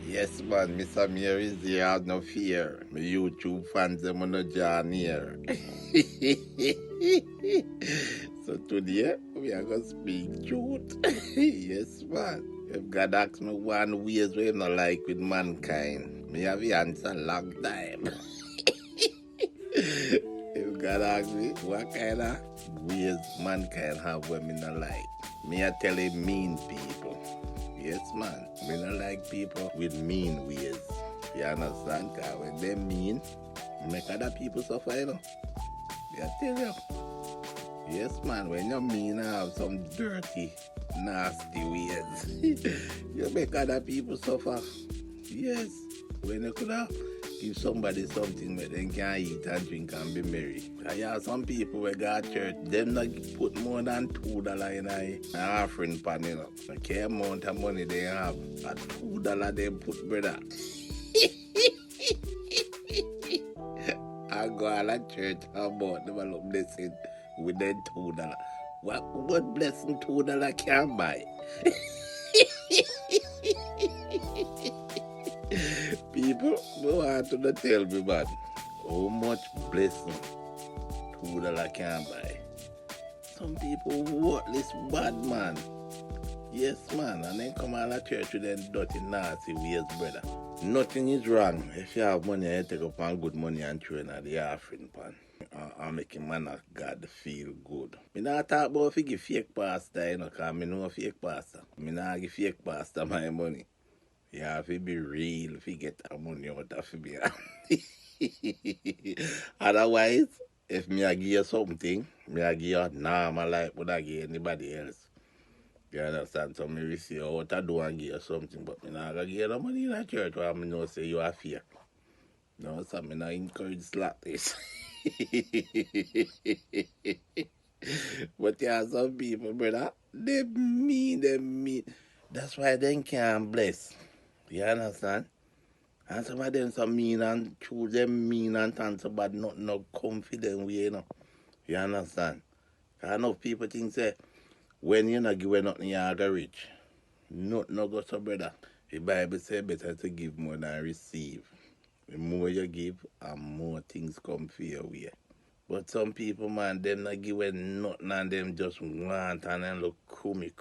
Yes, man, Mr. Mayor is here, have no fear. My YouTube fans, them on the journey here. So today, we are going to speak truth. Yes, man. If God asks me one ways we not like with mankind, me have the answer long time. If God asks me what kind of ways mankind have when me not like, me I tell him mean people. Yes, man. Me not like people with mean ways. You understand? Because when they mean, make other people suffer, you know. I tell you. Yes, man. When you mean have some dirty, nasty ways, you make other people suffer. Yes. When you could have give somebody something where they can eat and drink and be merry. I have some people who go to church, them not put more than $2 in an offering pan, you know. I care amount of money they have. A $2 they put, brother. I go to church about them a little blessing with them $2. What blessing $2 can buy? People go out to the tell me, man, how much blessing $2 can buy. Some people worthless bad, man. Yes, man, and then come out of church with them dirty, nasty ways, brother. Nothing is wrong if you have money, you take up on good money and throw in the offering pan. I'm making man of God feel good. Me not talk about if you give fake pastor, you know, because I know a fake pastor. Me not give fake pastor my money. You have to be real if you get that money out of me. Otherwise, if me I give you something, me I give you normal like what I give anybody else. You understand? So me will see what I do and give you something, but me not gonna give you no money in a church where me know say you are fear. No, so me not encourage slack this. But there are some people, brother, they mean. That's why they can't bless. You understand? And some of them so mean and choose them mean and turn so bad, not no confident way, you know. You understand? Cause enough people think say when you not give nothing, you are gonna rich. Not no go so, brother. The Bible say better to give more than receive. The more you give, and more things come for your way. But some people, man, them not giving nothing and them just want and then look kumi.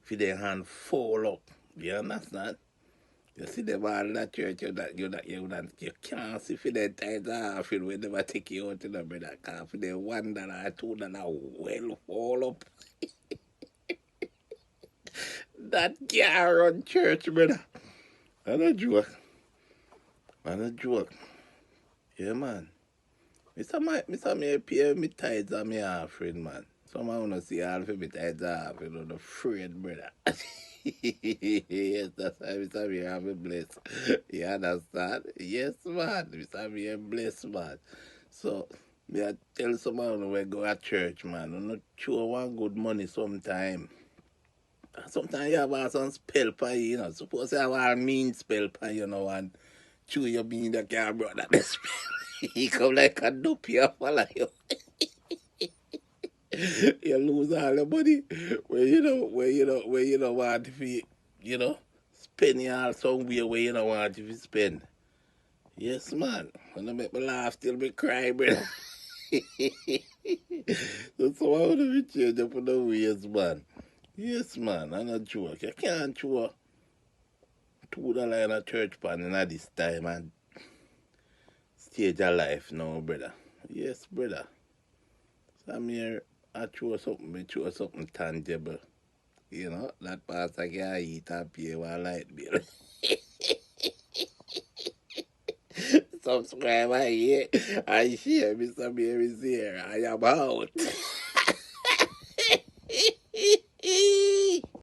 For their hand fall up. You understand? You see them all in that church, you can't see for their tithes off when they never take you out in the brother. Because for their $1 or $2 well fall up. That can't run church, brother. That's a joke. That's a joke. Yeah, man. Mr. May pay me tithes and me offering, man. Some of you see all for me tithes off, you know, the afraid, brother. Yes, that's why Mr. May have a bless. You understand? Yes, man. Mr. May bless, man. So, me I tell someone we go to church, man. I'm not sure one good money sometime. Sometimes you have some spell pan, you know. Suppose you have a mean spell pan, you know, and chew your bean that can't brought that spell. He come like a dope here follow you. You lose all the money where you don't want to spend it all somewhere where you don't want to spend. Yes, man. When I make me laugh till me cry, brother. So I want to be changed up for the ways, man. Yes, man. I'm not joke. You can't throw $2 in a church pan in this time and stage of life now, brother. Yes, brother. So I'm here, I throw something tangible. You know, that pastor can eat and pay one light bill. Subscribe here and share. Mr. Mary's here. I am out.